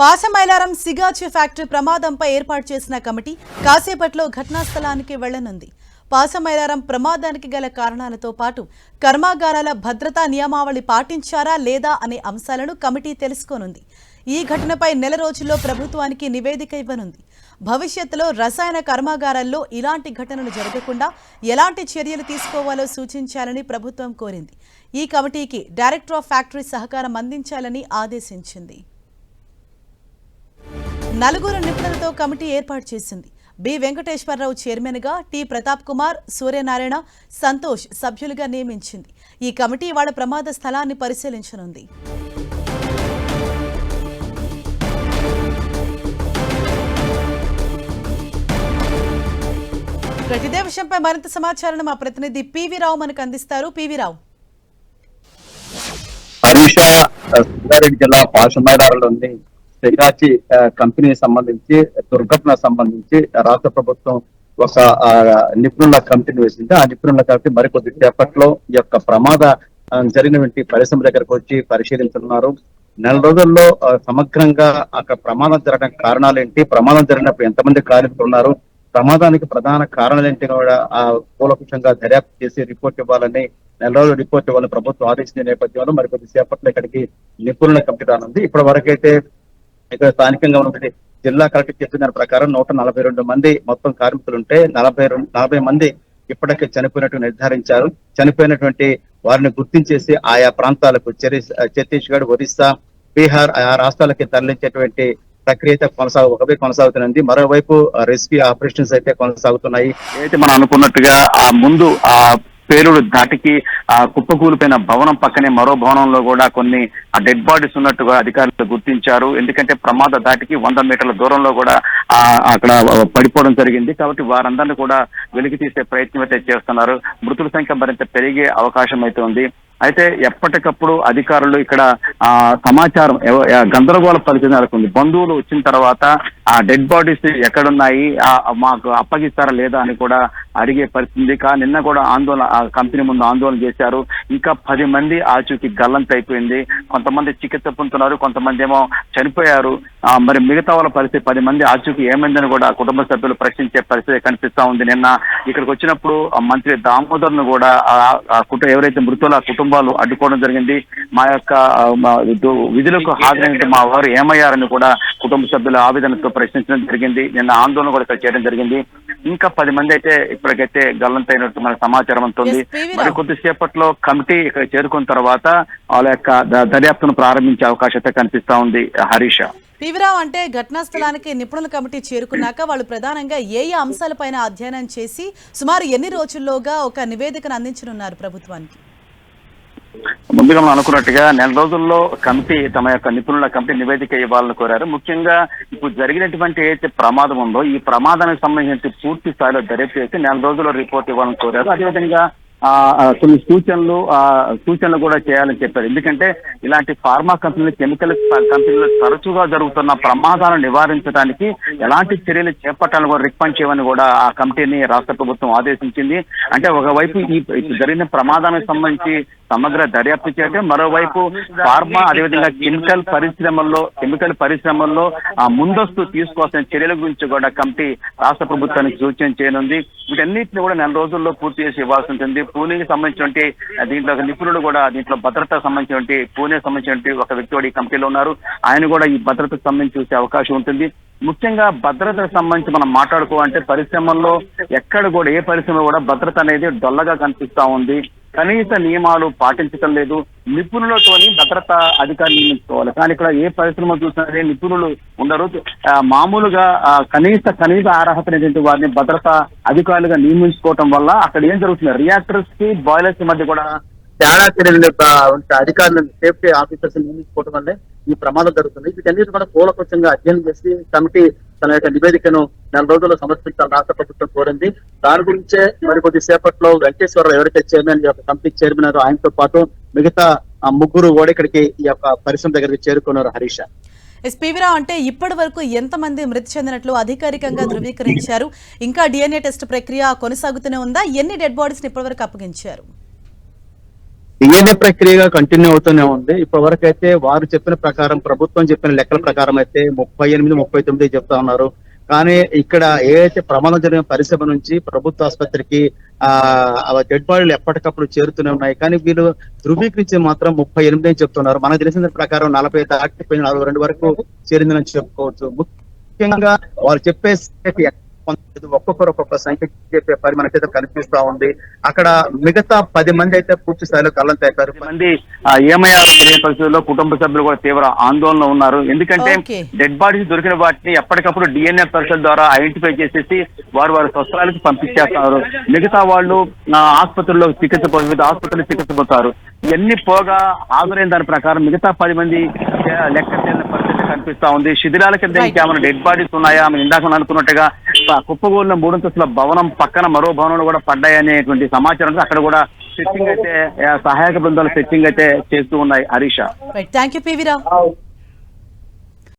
Pashamylaram Sigachi factory ప్రమాదంపై ఏర్పాటు చేసిన కమిటీ కాసేపట్లో ఘటనా స్థలానికి వెళ్లనుంది. పాసమైలారం ప్రమాదానికి గల కారణాలతో పాటు కర్మాగారాల భద్రతా నియమావళి పాటించారా లేదా అనే అంశాలను కమిటీ తెలుసుకోనుంది. ఈ ఘటనపై నెల రోజుల్లో ప్రభుత్వానికి నివేదిక ఇవ్వనుంది. భవిష్యత్తులో రసాయన కర్మాగారాల్లో ఇలాంటి ఘటనలు జరగకుండా ఎలాంటి చర్యలు తీసుకోవాలో సూచించాలని ప్రభుత్వం కోరింది. ఈ కమిటీకి డైరెక్టర్ ఆఫ్ ఫ్యాక్టరీ సహకారం అందించాలని ఆదేశించింది. 4 నిపుణులతో కమిటీ ఏర్పాటు చేసింది. బి వెంకటేశ్వరరావు చైర్మన్గా, టి ప్రతాప్ కుమార్, సూర్యనారాయణ, సంతోష్ సభ్యులుగా నియమించింది. ఈ కమిటీ వాళ్ళ ప్రమాద స్థలాన్ని పరిశీలించనుంది. ఇదే విషయంపై మరింత సమాచారాన్ని మా ప్రతినిధి పివి రావు మనకు అందిస్తారు. పివి రావు. హరీష సంగారెడ్డి జిల్లా పాసమైలారంలోని సిగాచి కంపెనీకి సంబంధించి దుర్ఘటన సంబంధించి రాష్ట్ర ప్రభుత్వం ఒక నిపుణుల కమిటీని వేసింది. ఆ నిపుణుల కమిటీ మరికొద్ది సేపట్లో ఈ యొక్క ప్రమాద జరిగినటువంటి పరిశ్రమ దగ్గరకు వచ్చి పరిశీలించనున్నారు. నెల రోజుల్లో సమగ్రంగా అక్కడ ప్రమాదం జరగడానికి కారణాలు ఏంటి, ప్రమాదం జరిగినప్పుడు ఎంతమంది కార్మికులు ఉన్నారు, ప్రమాదానికి ప్రధాన కారణాలు ఏంటి కూడా కూలంకషంగా దర్యాప్తు చేసి రిపోర్ట్ ఇవ్వాలని, నెల రోజులు రిపోర్ట్ ఇవ్వాలని ప్రభుత్వం ఆదేశించిన నేపథ్యంలో మరికొద్ది సేపట్లో ఇక్కడికి నిపుణుల కమిటీ రానుంది. ఇప్పటి వరకైతే ఇక్కడ స్థానికంగా ఉన్నటువంటి జిల్లా కలెక్టర్ చెప్పిన దాని ప్రకారం 142 మంది మొత్తం కార్మికులు ఉంటే 40 మంది ఇప్పటికే చనిపోయినట్టు నిర్ధారించారు. చనిపోయినటువంటి వారిని గుర్తించేసి ఆయా ప్రాంతాలకు ఛత్తీస్గఢ్, ఒరిస్సా, బీహార్ ఆయా రాష్ట్రాలకి తరలించేటువంటి ప్రక్రియ ఒకవైపు కొనసాగుతున్నది. మరోవైపు రెస్క్యూ ఆపరేషన్స్ అయితే కొనసాగుతున్నాయి. అయితే మనం అనుకున్నట్టుగా ఆ ముందు ఆ పేరుడు దాటికి ఆ కుప్పకూలిపోయిన భవనం పక్కనే మరో భవనంలో కూడా కొన్ని డెడ్ బాడీస్ ఉన్నట్టుగా అధికారులు గుర్తించారు. ఎందుకంటే ప్రమాద దాటికి 100 మీటర్ల దూరంలో కూడా అక్కడ పడిపోవడం జరిగింది. కాబట్టి వారందరినీ కూడా వెలికి తీసే ప్రయత్నం అయితే చేస్తున్నారు. మృతుల సంఖ్య మరింత పెరిగే అవకాశం అయితే ఉంది. అయితే ఎప్పటికప్పుడు అధికారులు ఇక్కడ సమాచారం గందరగోళ పరిస్థితి నెలకొంది. బంధువులు వచ్చిన తర్వాత ఆ డెడ్ బాడీస్ ఎక్కడున్నాయి, మాకు అప్పగిస్తారా లేదా అని కూడా అడిగే పరిస్థితి. నిన్న కూడా కంపెనీ ముందు ఆందోళన చేశారు. ఇంకా 10 మంది ఆచూకీ గల్లంత అయిపోయింది. కొంతమంది చికిత్స పొందుతున్నారు, కొంతమంది ఏమో చనిపోయారు. మరి మిగతా వాళ్ళ పరిస్థితి 10 మంది ఆచూకీ ఏమైందని కూడా కుటుంబ సభ్యులు ప్రశ్నించే పరిస్థితి కనిపిస్తా ఉంది. నిన్న ఇక్కడికి వచ్చినప్పుడు మంత్రి దామోదర్ ను కూడా ఎవరైతే మృతుల కుటుంబాలు అడ్డుకోవడం జరిగింది. మా యొక్క విధులకు హాజరైన మా వారు ఏమయ్యారని కూడా కుటుంబ సభ్యుల ఆవేదనతో ప్రశ్నించడం జరిగింది. నిన్న ఆందోళన కూడా ఇక్కడ చేయడం జరిగింది. ఇంకా 10 మంది అయితే ఇప్పటికైతే గల్లంతైనట్టు మనకు సమాచారం ఉంటుంది. మరి కొద్దిసేపట్లో కమిటీ ఇక్కడ చేరుకున్న తర్వాత వాళ్ళ యొక్క దర్యాప్తును ప్రారంభించే అవకాశం అయితే కనిపిస్తా ఉంది. హరీష. పివిరావు, అంటే ఘటనా స్థలానికి నిపుణుల కమిటీ చేరుకున్నాక వాళ్ళు ప్రధానంగా ఏ అంశాలపైన అధ్యయనం చేసి సుమారు ఎన్ని రోజుల్లోగా ఒక నివేదికను అందించనున్నారు ప్రభుత్వానికి? ముందుగా మనం అనుకున్నట్టుగా నెల రోజుల్లో కమిటీ తమ యొక్క నిపుణుల కమిటీ నివేదిక ఇవ్వాలని కోరారు. ముఖ్యంగా ఇప్పుడు జరిగినటువంటి ఏదైతే ప్రమాదం ఉందో ఈ ప్రమాదానికి సంబంధించి పూర్తి స్థాయిలో దర్యాప్తు చేసి నెల రోజుల్లో రిపోర్ట్ ఇవ్వాలని కోరారు. అదేవిధంగా కొన్ని సూచనలు కూడా చేయాలని చెప్పారు. ఎందుకంటే ఇలాంటి ఫార్మా కంపెనీలు, కెమికల్ కంపెనీలు తరచుగా జరుగుతున్న ప్రమాదాలను నివారించడానికి ఎలాంటి చర్యలు చేపట్టాలని కూడా రికమెండ్ చేయమని కూడా ఆ కమిటీని రాష్ట్ర ప్రభుత్వం ఆదేశించింది. అంటే ఒకవైపు ఈ జరిగిన ప్రమాదానికి సంబంధించి సమగ్ర దర్యాప్తు చేయడం, మరోవైపు ఫార్మా అదేవిధంగా కెమికల్ పరిశ్రమల్లో ముందస్తు తీసుకోవాల్సిన చర్యల గురించి కూడా కమిటీ రాష్ట్ర ప్రభుత్వానికి సూచన చేయనుంది. వీటన్నిటిని కూడా నెల రోజుల్లో పూర్తి చేసి ఇవ్వాల్సి ఉంటుంది. పూణేకి సంబంధించినటువంటి దీంట్లో నిపుణులు కూడా దీంట్లో భద్రతకు సంబంధించినటువంటి పూణేకి సంబంధించినటువంటి ఒక వ్యక్తి కూడా ఈ కమిటీలో ఉన్నారు. ఆయన కూడా ఈ భద్రతకు సంబంధించి చూసే అవకాశం ఉంటుంది. ముఖ్యంగా భద్రతకు సంబంధించి మనం మాట్లాడుకోవాలంటే పరిశ్రమల్లో ఎక్కడ కూడా ఏ పరిశ్రమ కూడా భద్రత అనేది డొల్లగా కనిపిస్తా ఉంది. కనీస నియమాలు పాటించడం లేదు. నిపుణులతోని భద్రత అధికారులు నియమించుకోవాలి. కానీ ఇక్కడ ఏ పరిశ్రమ చూసినా నిపుణులు ఉండరు. మామూలుగా కనీస అర్హత అనేటువంటి వారిని భద్రతా అధికారులుగా నియమించుకోవటం వల్ల అక్కడ ఏం జరుగుతుంది, రియాక్టర్స్ కి బాయిలర్స్ మధ్య కూడా తేడా చర్యలు అధికారులను, సేఫ్టీ ఆఫీసర్స్ నియమించుకోవడం వల్లే ఈ ప్రమాదం జరుగుతుంది. వీటన్నిటి కూడా కూలంకషంగా అధ్యయనం చేసి కమిటీ తన యొక్క నివేదికను నెల రోజుల్లో సమర్పించాలని రాష్ట్ర ప్రభుత్వం కోరింది. దాని గురించే మరికొద్ది సేపట్లో వెంకటేశ్వరరావు ఎవరైతే చైర్మన్ కమిటీ చైర్మన్ ఆయనతో పాటు మిగతా 3 కూడా ఇక్కడికి ఈ యొక్క పరిశ్రమ దగ్గరికి చేరుకున్నారు. హరీష. పివిరావు, అంటే ఇప్పటి వరకు ఎంతమంది మృతి చెందినట్లు అధికారికంగా ధృవీకరించారు? ఇంకా డిఎన్ఏ టెస్ట్ ప్రక్రియ కొనసాగుతూనే ఉందా? ఎన్ని డెడ్ బాడీస్ ఇప్పటి వరకు అప్పగించారు? డిఎన్ఏ ప్రక్రియగా కంటిన్యూ అవుతూనే ఉంది. ఇప్పటి వరకు అయితే వారు చెప్పిన ప్రకారం, ప్రభుత్వం చెప్పిన లెక్కల ప్రకారం అయితే 38, 39 చెప్తా ఉన్నారు. కానీ ఇక్కడ ఏదైతే ప్రమాదం జరిగిన పరిశ్రమ నుంచి ప్రభుత్వ ఆసుపత్రికి డెడ్ బాడీలు ఎప్పటికప్పుడు చేరుతూనే ఉన్నాయి. కానీ వీళ్ళు ధృవీకరించి మాత్రం 38 చెప్తున్నారు. మనకు తెలిసిన ప్రకారం 40 దాటిపోయి 42 వరకు చేరిందని చెప్పుకోవచ్చు. ముఖ్యంగా వాళ్ళు చెప్పే ఒక్కొక్కరు ఒక్కొక్క సంఖ్య చెప్పే పని మనకైతే కనిపిస్తా ఉంది. అక్కడ మిగతా 10 మంది అయితే పూర్తి స్థాయిలో కళ్ళంతైపారు. మంది ఏమయ్యారు తెలియని పరిస్థితుల్లో కుటుంబ సభ్యులు కూడా తీవ్ర ఆందోళనలో ఉన్నారు. ఎందుకంటే డెడ్ బాడీస్ దొరికిన వాటిని ఎప్పటికప్పుడు డిఎన్ఏ పరీక్షల ద్వారా ఐడెంటిఫై చేసేసి వారి స్వస్థలాలకు పంపించేస్తున్నారు. మిగతా వాళ్ళు ఆసుపత్రుల్లో చికిత్స ఆసుపత్రులు చికిత్స పొందుతారు. ఇవన్నీ పోగా హాజరైన దాని ప్రకారం మిగతా 10 మంది లెక్క తెలియని పరిస్థితి కనిపిస్తా ఉంది. శిథిరాల కింద ఇంకేమైనా డెడ్ బాడీస్ ఉన్నాయా? ఇందాక అనుకున్నట్టుగా కుప్పగూలిన 3 అంతస్తుల భవనం పక్కన మరో భవనంలో కూడా పడ్డాయనేటువంటి సమాచారం. అక్కడ కూడా సెర్చింగ్ అయితే సహాయక బృందాలు సెర్చింగ్ అయితే చేస్తూ ఉన్నాయి. Harisha. Thank you PV Rao.